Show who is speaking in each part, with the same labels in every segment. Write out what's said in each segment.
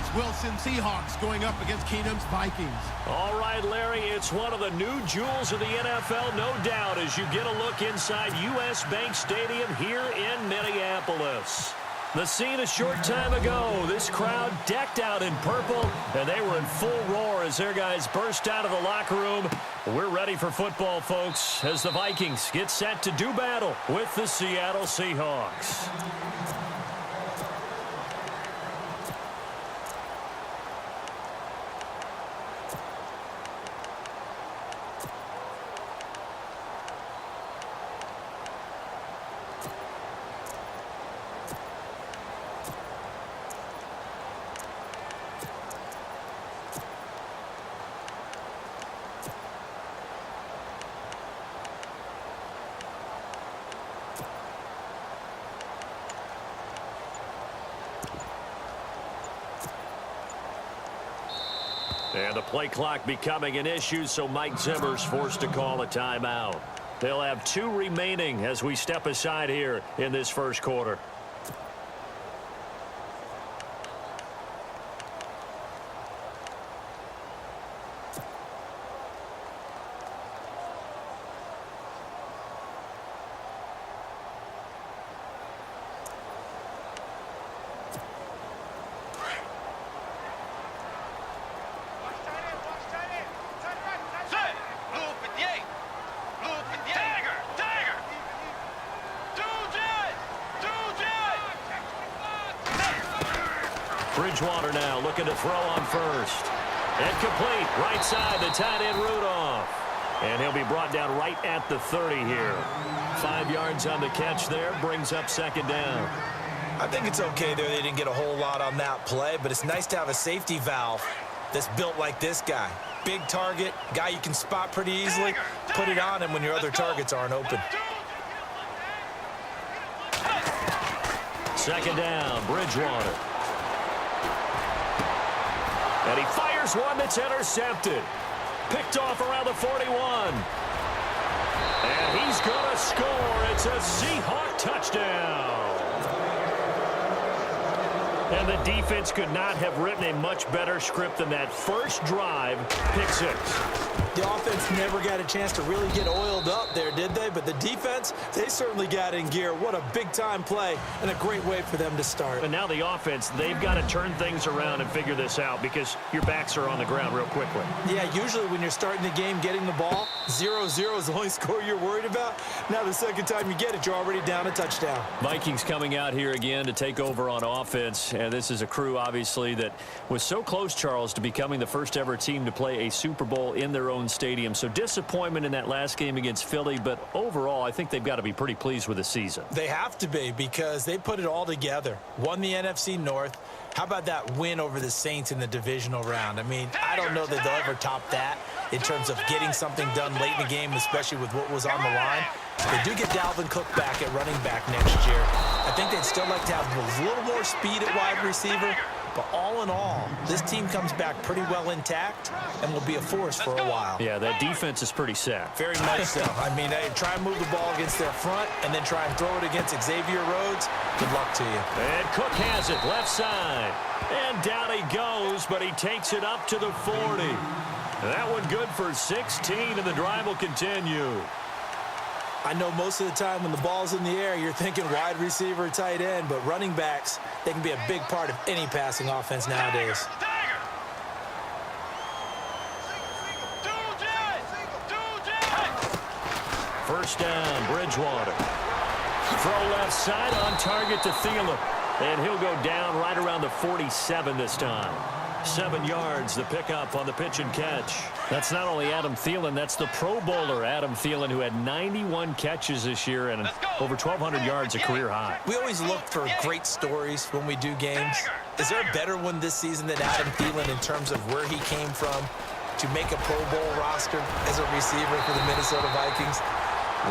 Speaker 1: It's Wilson Seahawks going up against Keenum's Vikings.
Speaker 2: All right, Larry, it's one of the new jewels of the NFL, no doubt, as you get a look inside U.S. Bank Stadium here in Minneapolis. The scene a short time ago, this crowd decked out in purple, and they were in full roar as their guys burst out of the locker room. We're ready for football, folks, as the Vikings get set to do battle with the Seattle Seahawks. And the play clock becoming an issue, so Mike Zimmer's forced to call a timeout. They'll have 2 remaining as we step aside here in this first quarter. Bridgewater now looking to throw on first. And complete. Right side, the tight end Rudolph. And he'll be brought down right at the 30 here. 5 yards on the catch there. Brings up second down.
Speaker 3: I think it's okay there. They didn't get a whole lot on that play, but it's nice to have a safety valve that's built like this guy. Big target, guy you can spot pretty easily. Put it on him when your other targets aren't open.
Speaker 2: Second down, Bridgewater. And he fires one that's intercepted. Picked off around the 41. And he's going to score. It's a Seahawk touchdown. And the defense could not have written a much better script than that first drive, pick 6.
Speaker 3: The offense never got a chance to really get oiled up there, did they? But the defense, they certainly got in gear. What a big-time play and a great way for them to start.
Speaker 2: And now the offense, they've got to turn things around and figure this out because your backs are on the ground real quickly.
Speaker 3: Yeah, usually when you're starting the game getting the ball, 0-0 is the only score you're worried about. Now the second time you get it, you're already down a touchdown.
Speaker 2: Vikings coming out here again to take over on offense. And this is a crew, obviously, that was so close, Charles, to becoming the first ever team to play a Super Bowl in their own stadium. So disappointment in that last game against Philly, but overall I think they've got to be pretty pleased with the season.
Speaker 3: They have to be because they put it all together. Won the NFC North. How about that win over the Saints in the divisional round? I mean, I don't know that they'll ever top that in terms of getting something done late in the game, especially with what was on the line. They do get Dalvin Cook back at running back next year. I think they'd still like to have a little more speed at wide receiver. But all in all, this team comes back pretty well intact and will be a force for a while.
Speaker 2: Yeah, that defense is pretty set.
Speaker 3: Very much so. I mean, they try and move the ball against their front and then try and throw it against Xavier Rhodes. Good luck to you.
Speaker 2: And Cook has it, left side. And down he goes, but he takes it up to the 40. That one good for 16, and the drive will continue.
Speaker 3: I know most of the time when the ball's in the air, you're thinking wide receiver, tight end, but running backs, they can be a big part of any passing offense nowadays.
Speaker 2: First down, Bridgewater. Throw left side on target to Thielen. And he'll go down right around the 47 this time. 7 yards, the pickup on the pitch and catch. That's not only Adam Thielen, that's the Pro Bowler Adam Thielen, who had 91 catches this year and over 1,200 yards, a career high.
Speaker 3: We always look for great stories when we do games. Is there a better one this season than Adam Thielen in terms of where he came from to make a Pro Bowl roster as a receiver for the Minnesota Vikings?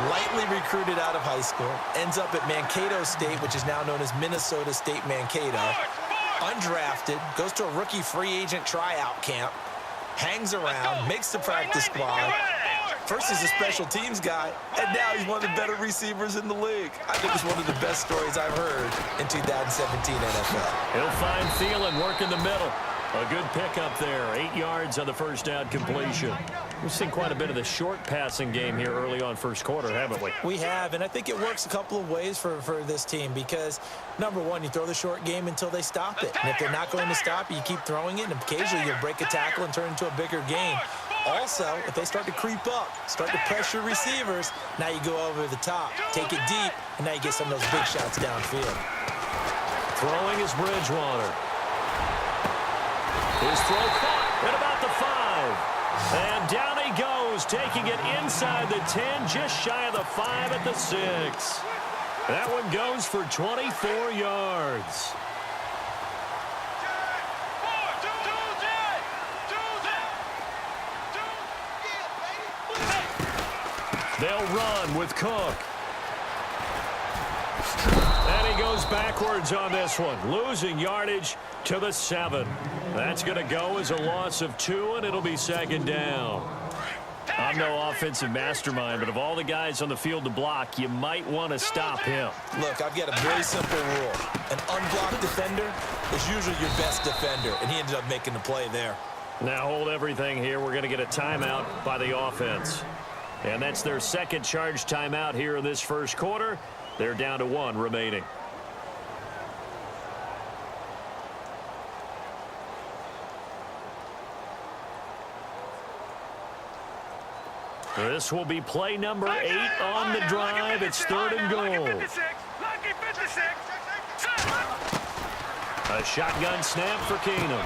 Speaker 3: Lightly recruited out of high school, ends up at Mankato State, which is now known as Minnesota State Mankato. Undrafted, goes to a rookie free agent tryout camp, hangs around, makes the practice squad, First, he's a special teams guy, and now he's one of the better receivers in the league. I think it's one of the best stories I've heard in 2017 NFL.
Speaker 2: He'll find Thielen working the middle. A good pickup there. 8 yards on the first down completion. We've seen quite a bit of the short passing game here early on first quarter, haven't we?
Speaker 3: We have, and I think it works a couple of ways for this team because, number one, you throw the short game until they stop it. And if they're not going to stop it, you keep throwing it, and occasionally you'll break a tackle and turn it into a bigger game. Also, if they start to creep up, start to pressure receivers, now you go over the top, take it deep, and now you get some of those big shots downfield.
Speaker 2: Throwing is Bridgewater. His throw caught at about the 5. And down he goes, taking it inside the 10, just shy of the 5 at the 6. That one goes for 24 yards. They'll run with Cook. And he goes backwards on this one, losing yardage to the 7. That's going to go as a loss of 2, and it'll be second down. I'm no offensive mastermind, but of all the guys on the field to block, you might want to stop him.
Speaker 3: Look, I've got a very simple rule. An unblocked defender is usually your best defender, and he ended up making the play there.
Speaker 2: Now hold everything here. We're going to get a timeout by the offense. And that's their second charge timeout here in this first quarter. They're down to 1 remaining. This will be play number 8 on the drive. It's 3rd and goal. A shotgun snap for Keenum.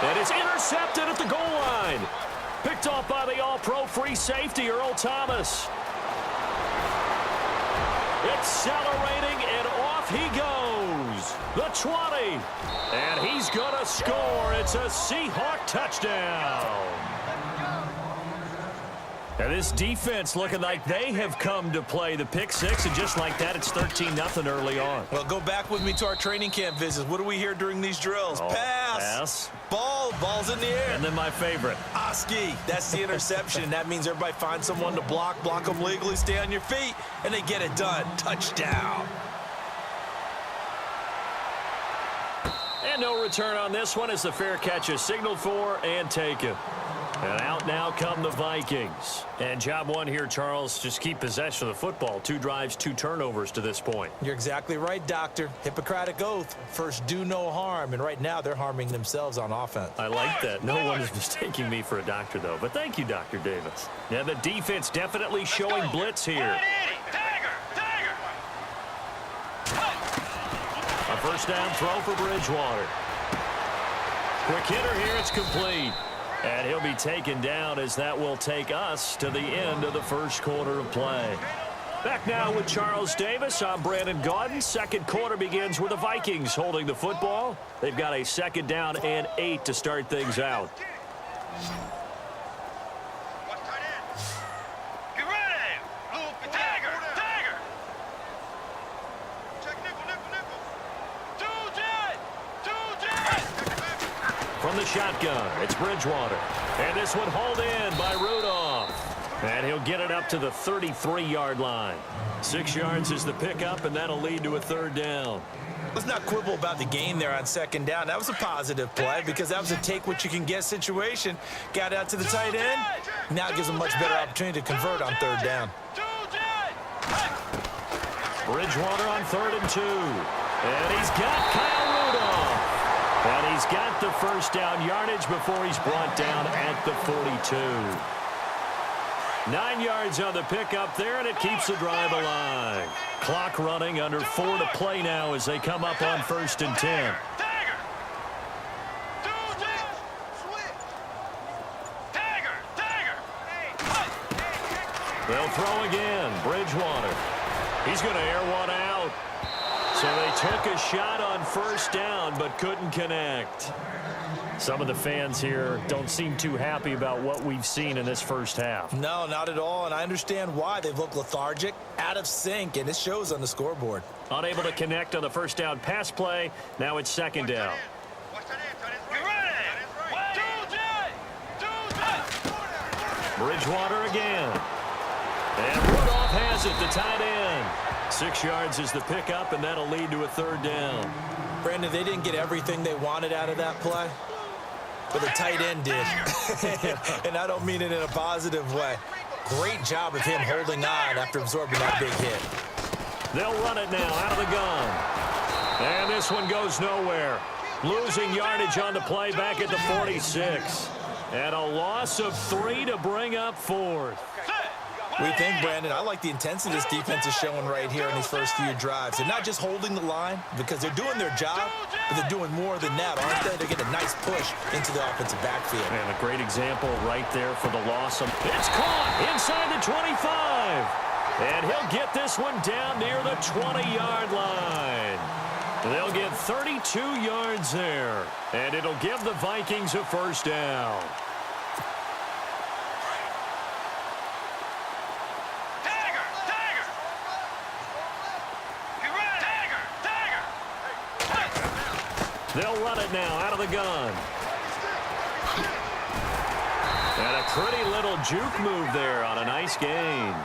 Speaker 2: And it's intercepted at the goal line. Picked off by the all-pro free safety, Earl Thomas. Accelerating, and off he goes. The 20. And he's going to score. It's a Seahawk touchdown. And this defense looking like they have come to play the pick 6, and just like that, it's 13-0 early on.
Speaker 3: Well, go back with me to our training camp visits. What do we hear during these drills? Pass. Ball's in the air.
Speaker 2: And then my favorite.
Speaker 3: Oski. That's the interception. That means everybody finds someone to block them legally, stay on your feet, and they get it done. Touchdown.
Speaker 2: And no return on this one as the fair catch is signaled for and taken. And out now come the Vikings. And job one here, Charles, just keep possession of the football. 2 drives, 2 turnovers to this point.
Speaker 3: You're exactly right, Doctor. Hippocratic oath. First, do no harm. And right now, they're harming themselves on offense.
Speaker 2: I like that. No one is mistaking me for a doctor, though. But thank you, Dr. Davis. Now, the defense definitely showing blitz here. A first down throw for Bridgewater. Quick hitter here. It's complete. And he'll be taken down as that will take us to the end of the first quarter of play. Back now with Charles Davis. I'm Brandon Gaudin. Second quarter begins with the Vikings holding the football. They've got a second down and 8 to start things out. From the shotgun, it's Bridgewater. And this one hauled in by Rudolph. And he'll get it up to the 33-yard line. 6 yards is the pickup, and that'll lead to a third down.
Speaker 3: Let's not quibble about the gain there on second down. That was a positive play because that was a take-what-you-can-get situation. Got out to the tight end. Now it gives them a much better opportunity to convert on third down.
Speaker 2: Bridgewater on 3rd and 2. And he's got Kyle Rudolph. And he's got the first down yardage before he's brought down at the 42. 9 yards on the pickup there, and it keeps the drive alive. Clock running, under 4 to play now as they come up on 1st and 10. They'll throw again. Bridgewater. He's going to air one out. So they took a shot on first down but couldn't connect. Some of the fans here don't seem too happy about what we've seen in this first half.
Speaker 3: No, not at all, and I understand why. They've looked lethargic, out of sync, and it shows on the scoreboard.
Speaker 2: Unable to connect on the first down pass play. Now it's second down. Bridgewater again. And Rudolph has it, the tight end. 6 yards is the pickup, and that'll lead to a 3rd down.
Speaker 3: Brandon, they didn't get everything they wanted out of that play, but the tight end did. And I don't mean it in a positive way. Great job of him holding on after absorbing that big hit.
Speaker 2: They'll run it now out of the gun. And this one goes nowhere. Losing yardage on the play back at the 46. And a loss of 3 to bring up 4th.
Speaker 3: We think, Brandon, I like the intensity this defense is showing right here in these first few drives. They're not just holding the line because they're doing their job, but they're doing more than that, aren't they? They're getting a nice push into the offensive backfield.
Speaker 2: And a great example right there for the loss. It's caught inside the 25. And he'll get this one down near the 20-yard line. They'll get 32 yards there. And it'll give the Vikings a 1st down. They'll run it now out of the gun. And a pretty little juke move there on a nice gain.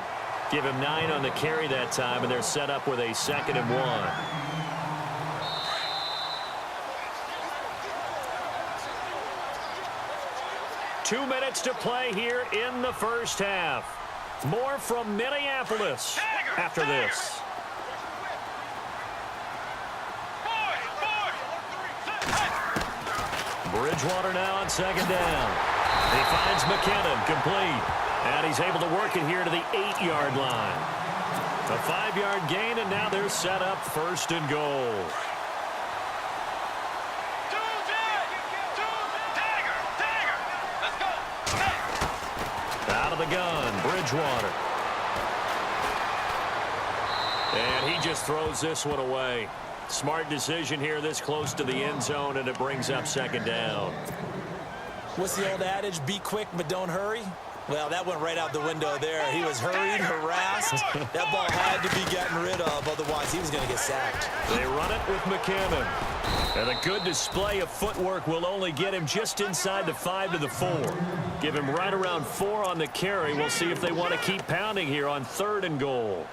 Speaker 2: Give him 9 on the carry that time, and they're set up with a 2nd and 1. Two minutes to play here in the first half. More from Minneapolis after this. Bridgewater now on 2nd down. He finds McKinnon complete. And he's able to work it here to the 8-yard line. A 5-yard gain, and now they're set up 1st and goal. Out of the gun, Bridgewater. And he just throws this one away. Smart decision here this close to the end zone, and it brings up 2nd down.
Speaker 3: What's the old adage? Be quick, but don't hurry. Well, that went right out the window there. He was hurried, harassed. That ball had to be gotten rid of, otherwise he was going to get sacked.
Speaker 2: They run it with McKinnon. And a good display of footwork will only get him just inside the 5 to the 4. Give him right around 4 on the carry. We'll see if they want to keep pounding here on 3rd and goal.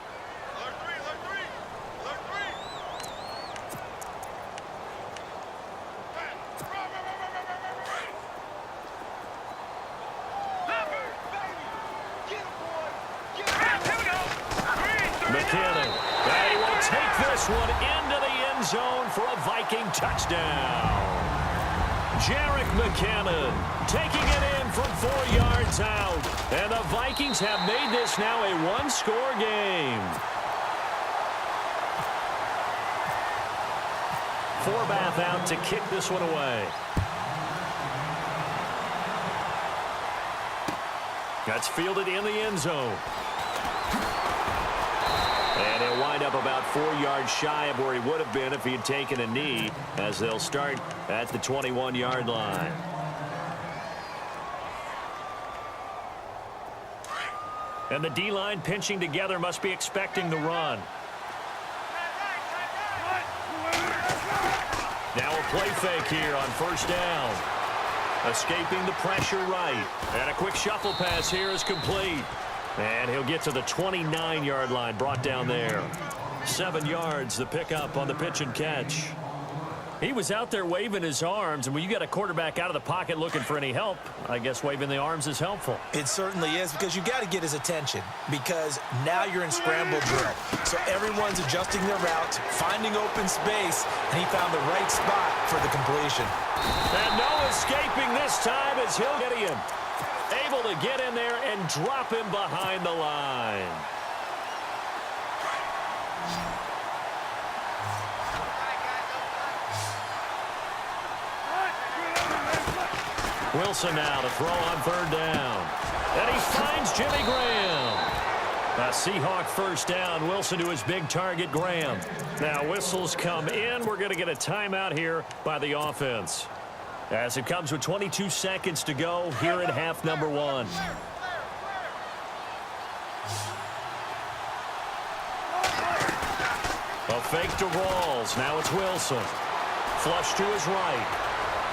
Speaker 2: McKinnon. They will take this one into the end zone for a Viking touchdown. Jerick McKinnon taking it in from 4 yards out. And the Vikings have made this now a 1-score game. Forbath out to kick this one away. That's fielded in the end zone. And he'll wind up about 4 yards shy of where he would have been if he had taken a knee, as they'll start at the 21-yard line. And the D-line pinching together must be expecting the run. Now a play fake here on 1st down. Escaping the pressure right. And a quick shuffle pass here is complete. And he'll get to the 29-yard line, brought down there. 7 yards, the pickup on the pitch and catch. He was out there waving his arms, and when you got a quarterback out of the pocket looking for any help, I guess waving the arms is helpful.
Speaker 3: It certainly is, because you got to get his attention, because now you're in scramble drill. So everyone's adjusting their routes, finding open space, and he found the right spot for the completion.
Speaker 2: And no escaping this time as he'll get him. Able to get in there and drop him behind the line. Wilson now to throw on 3rd down. And he finds Jimmy Graham. A Seahawk 1st down. Wilson to his big target, Graham. Now whistles come in. We're going to get a timeout here by the offense, as it comes with 22 seconds to go here in half number 1. A fake to Rawls. Now it's Wilson. Flush to his right.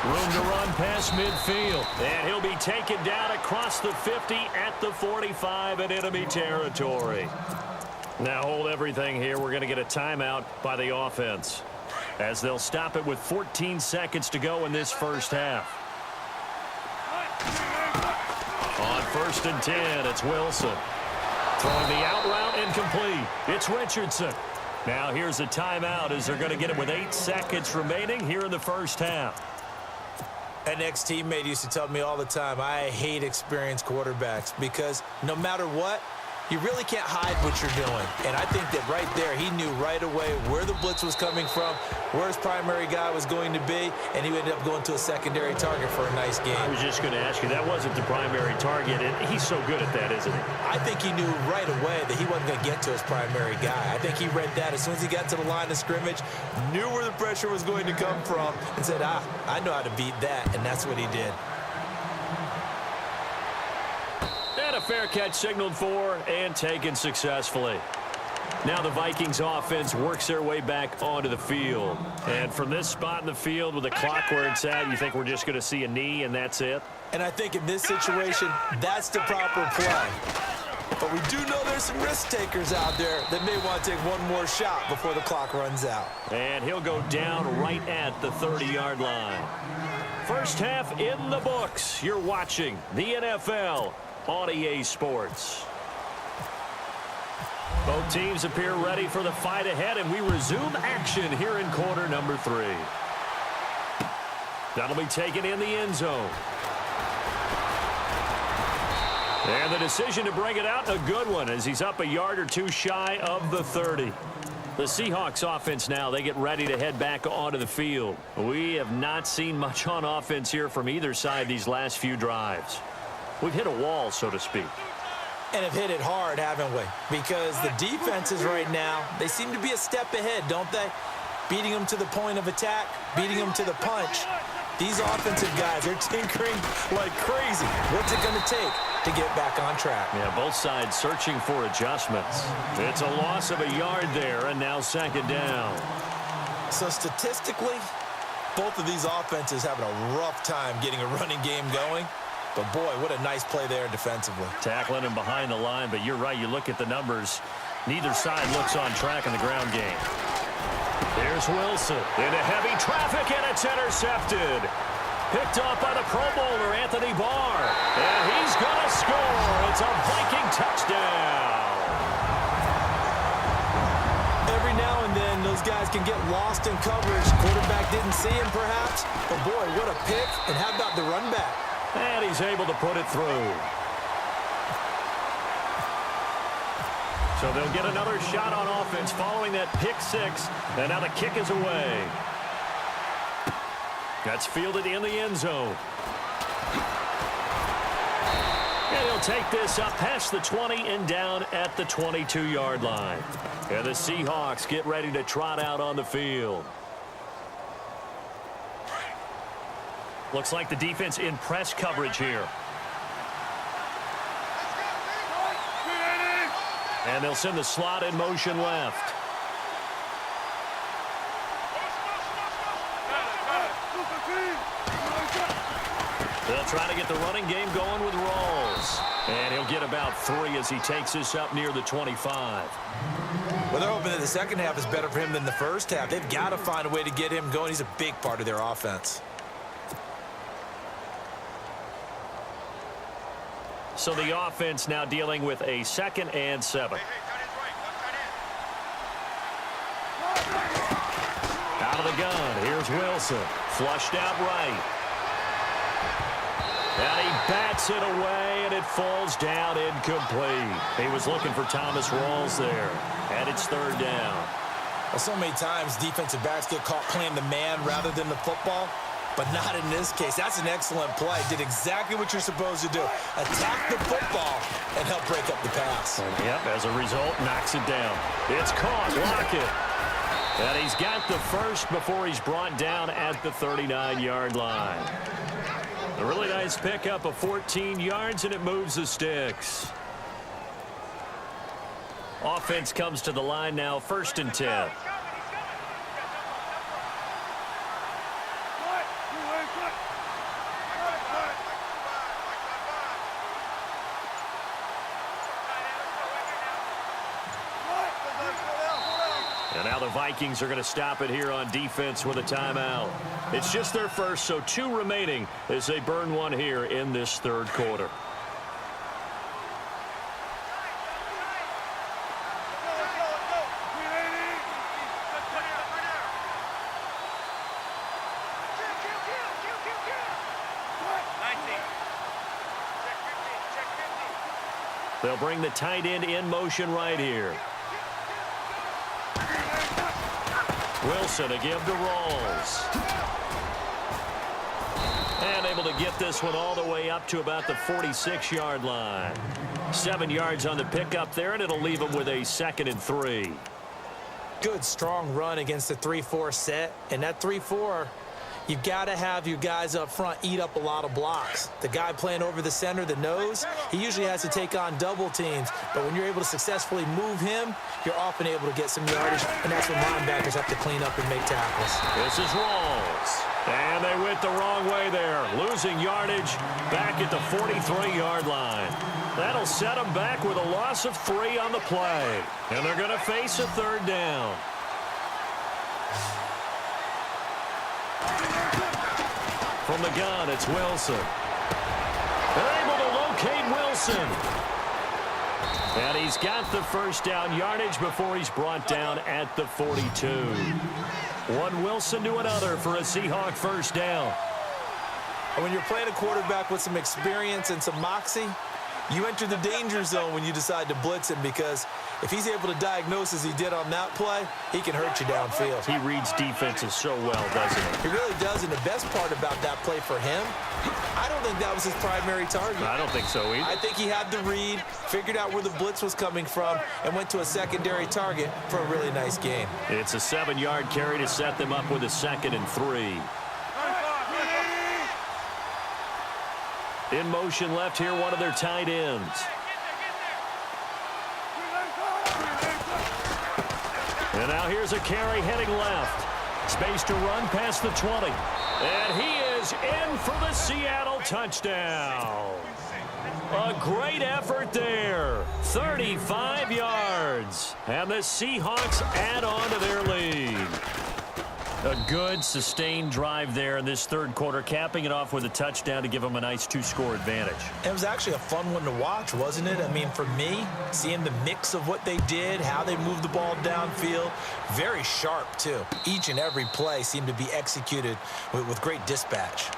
Speaker 2: Room to run past midfield. And he'll be taken down across the 50 at the 45 in enemy territory. Now hold everything here. We're going to get a timeout by the offense, as they'll stop it with 14 seconds to go in this first half. On 1st and 10, it's Wilson. Throwing the out route incomplete. It's Richardson. Now here's a timeout as they're going to get it with 8 seconds remaining here in the first half.
Speaker 3: An ex-teammate used to tell me all the time, I hate experienced quarterbacks because no matter what, you really can't hide what you're doing. And I think that right there, he knew right away where the blitz was coming from, where his primary guy was going to be, and he ended up going to a secondary target for a nice game.
Speaker 2: I was just going to ask you, that wasn't the primary target, and he's so good at that, isn't he?
Speaker 3: I think he knew right away that he wasn't going to get to his primary guy. I think he read that as soon as he got to the line of scrimmage, knew where the pressure was going to come from, and said, I know how to beat that, and that's what he did.
Speaker 2: And a fair catch signaled for and taken successfully. Now the Vikings offense works their way back onto the field. And from this spot in the field with the clock where it's at, you think we're just going to see a knee and that's it?
Speaker 3: And I think in this situation, that's the proper play. But we do know there's some risk takers out there that may want to take one more shot before the clock runs out.
Speaker 2: And he'll go down right at the 30-yard line. First half in the books. You're watching the NFL on EA Sports. Both teams appear ready for the fight ahead, and we resume action here in quarter number 3. That'll be taken in the end zone. And the decision to bring it out, a good one, as he's up a yard or two shy of the 30. The Seahawks offense now, they get ready to head back onto the field. We have not seen much on offense here from either side these last few drives. We've hit a wall, so to speak.
Speaker 3: And have hit it hard, haven't we? Because the defenses right now, they seem to be a step ahead, don't they? Beating them to the point of attack, beating them to the punch. These offensive guys are tinkering like crazy. What's it going to take to get back on track?
Speaker 2: Yeah, both sides searching for adjustments. It's a loss of a yard there, and now second down.
Speaker 3: So statistically, both of these offenses having a rough time getting a running game going. But, boy, what a nice play there defensively.
Speaker 2: Tackling him behind the line, but you're right. You look at the numbers. Neither side looks on track in the ground game. There's Wilson into heavy traffic, and it's intercepted. Picked off by the Pro Bowler, Anthony Barr. And he's going to score. It's a Viking touchdown.
Speaker 3: Every now and then, those guys can get lost in coverage. Quarterback didn't see him, perhaps. But, boy, what a pick. And how about the run back?
Speaker 2: And he's able to put it through. So they'll get another shot on offense following that pick six. And now the kick is away. That's fielded in the end zone. And he'll take this up past the 20 and down at the 22-yard line. And the Seahawks get ready to trot out on the field. Looks like the defense in press coverage here. And they'll send the slot in motion left. They'll try to get the running game going with Rawls. And he'll get about 3 as he takes this up near the 25.
Speaker 3: Well, they're hoping that the second half is better for him than the first half. They've got to find a way to get him going. He's a big part of their offense.
Speaker 2: So the offense now dealing with a 2nd and 7. Out of the gun, here's Wilson. Flushed out right. And he bats it away, and it falls down incomplete. He was looking for Thomas Rawls there. And it's 3rd down.
Speaker 3: Well, so many times defensive backs get caught playing the man rather than the football. But not in this case. That's an excellent play. Did exactly what you're supposed to do. Attack the football and help break up the pass.
Speaker 2: And yep, as a result, knocks it down. It's caught. Lockett. And he's got the first before he's brought down at the 39-yard line. A really nice pickup of 14 yards, and it moves the sticks. Offense comes to the line now, 1st and 10. the Vikings are going to stop it here on defense with a timeout. It's just their first, so 2 remaining as they burn one here in this third quarter. They'll bring the tight end in motion right here. Wilson to give to Rawls. And able to get this one all the way up to about the 46-yard line. 7 yards on the pickup there, and it'll leave them with a 2nd and 3.
Speaker 3: Good, strong run against the 3-4 set. And that 3-4, you've got to have your guys up front eat up a lot of blocks. The guy playing over the center, the nose, he usually has to take on double teams. But when you're able to successfully move him, you're often able to get some yardage, and that's when linebackers have to clean up and make tackles.
Speaker 2: This is Rawls. And they went the wrong way there, losing yardage back at the 43-yard line. That'll set them back with a loss of 3 on the play. And they're going to face a 3rd down. From the gun, it's Wilson. They're able to locate Wilson. And he's got the first down yardage before he's brought down at the 42. One Wilson to another for a Seahawk first down.
Speaker 3: When you're playing a quarterback with some experience and some moxie, you enter the danger zone when you decide to blitz him, because if he's able to diagnose as he did on that play, he can hurt you downfield.
Speaker 2: He reads defenses so well, doesn't he?
Speaker 3: He really does, and the best part about that play for him, I don't think that was his primary target.
Speaker 2: I don't think so either.
Speaker 3: I think he had the read, figured out where the blitz was coming from, and went to a secondary target for a really nice gain.
Speaker 2: It's a 7-yard carry to set them up with a 2nd and 3. In motion left here, one of their tight ends. And now here's a carry heading left. Space to run past the 20. And he is in for the Seattle touchdown. A great effort there. 35 yards. And the Seahawks add on to their lead. A good, sustained drive there in this third quarter, capping it off with a touchdown to give them a nice 2-score advantage.
Speaker 3: It was actually a fun one to watch, wasn't it? I mean, for me, seeing the mix of what they did, how they moved the ball downfield, very sharp, too. Each and every play seemed to be executed with great dispatch.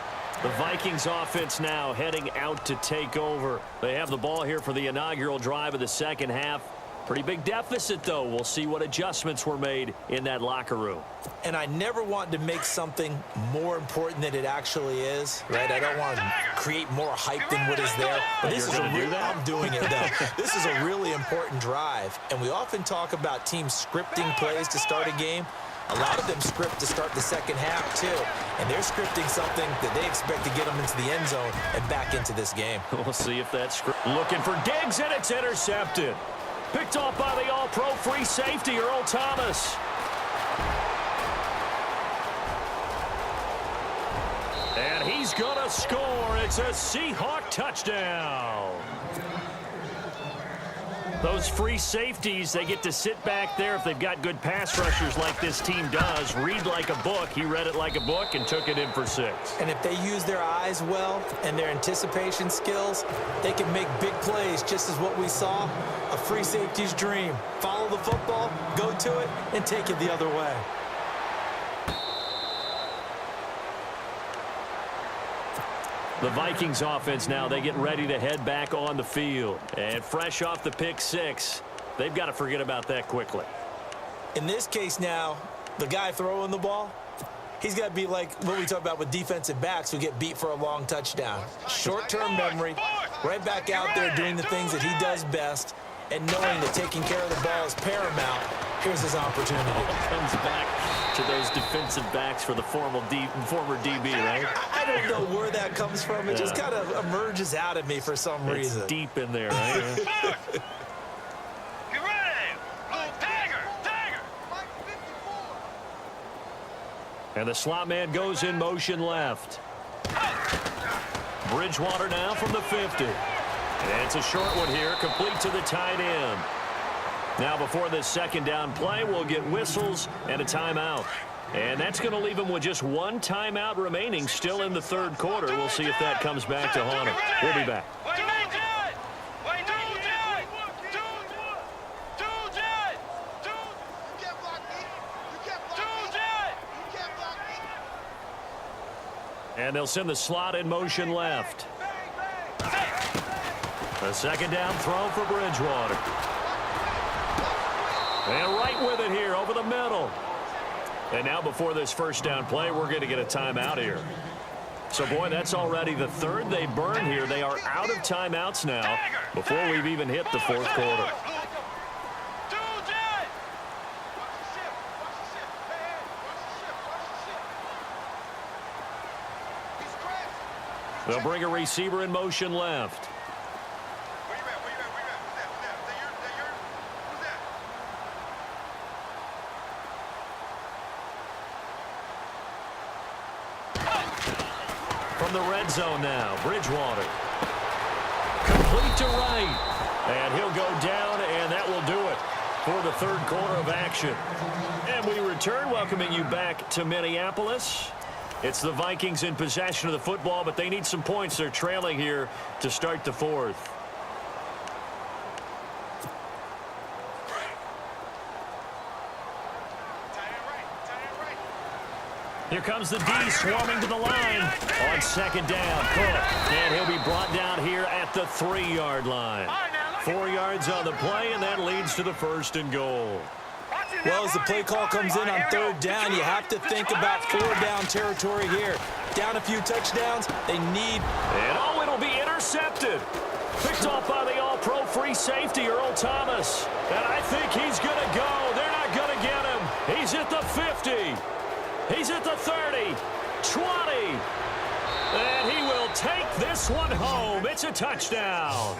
Speaker 2: The Vikings offense now heading out to take over. They have the ball here for the inaugural drive of the second half. Pretty big deficit, though. We'll see what adjustments were made in that locker room.
Speaker 3: And I never want to make something more important than it actually is, right? I don't want to create more hype than what is there. But this is I'm doing it, though. This is a really important drive. And we often talk about teams scripting plays to start a game. A lot of them script to start the second half, too. And they're scripting something that they expect to get them into the end zone and back into this game.
Speaker 2: We'll see if that's looking for Diggs, and it's intercepted. Picked off by the all-pro free safety, Earl Thomas. And he's going to score. It's a Seahawk touchdown. Those free safeties, they get to sit back there if they've got good pass rushers like this team does. Read like a book. He read it like a book and took it in for 6.
Speaker 3: And if they use their eyes well and their anticipation skills, they can make big plays, just as what we saw, a free safety's dream. Follow the football, go to it, and take it the other way.
Speaker 2: The Vikings offense now, they get ready to head back on the field. And fresh off the pick 6, they've got to forget about that quickly.
Speaker 3: In this case now, the guy throwing the ball, he's got to be like what we talk about with defensive backs who get beat for a long touchdown. Short-term memory, right back out there doing the things that he does best, and knowing that taking care of the ball is paramount. Here's his opportunity.
Speaker 2: Comes back to those defensive backs for the former DB, right?
Speaker 3: I don't know where that comes from. It just kind of emerges out of me for some reason.
Speaker 2: It's deep in there, right?
Speaker 4: Get ready! Tiger!
Speaker 2: And the slot man goes in motion left. Bridgewater now from the 50. And it's a short one here, complete to the tight end. Now, before this second down play, we'll get whistles and a timeout. And that's going to leave them with just one timeout remaining still in the third quarter. We'll see if that comes back to haunt them. We'll be back. And they'll send the slot in motion left. The second down throw for Bridgewater. And right with it here over the middle. And now before this first down play, we're going to get a timeout here. So, boy, that's already the third they burn here. They are out of timeouts now before we've even hit the fourth quarter. They'll bring a receiver in motion left. From the red zone now, Bridgewater. Complete to right. And he'll go down, and that will do it for the third quarter of action. And we return, welcoming you back to Minneapolis. It's the Vikings in possession of the football, but they need some points. They're trailing here to start the fourth. Here comes the D swarming to the line on second down. Cook, and he'll be brought down here at the 3-yard line. 4 yards on the play, and that leads to the first and goal.
Speaker 3: Well, as the play call comes in on third down, you have to think about 4-down territory here. Down a few touchdowns, they need...
Speaker 2: And oh, it'll be intercepted. Picked off by the all-pro free safety, Earl Thomas. And I think he's going to go. They're not going to get him. He's at the 50. He's at the 30, 20. And he will take this one home. It's a touchdown.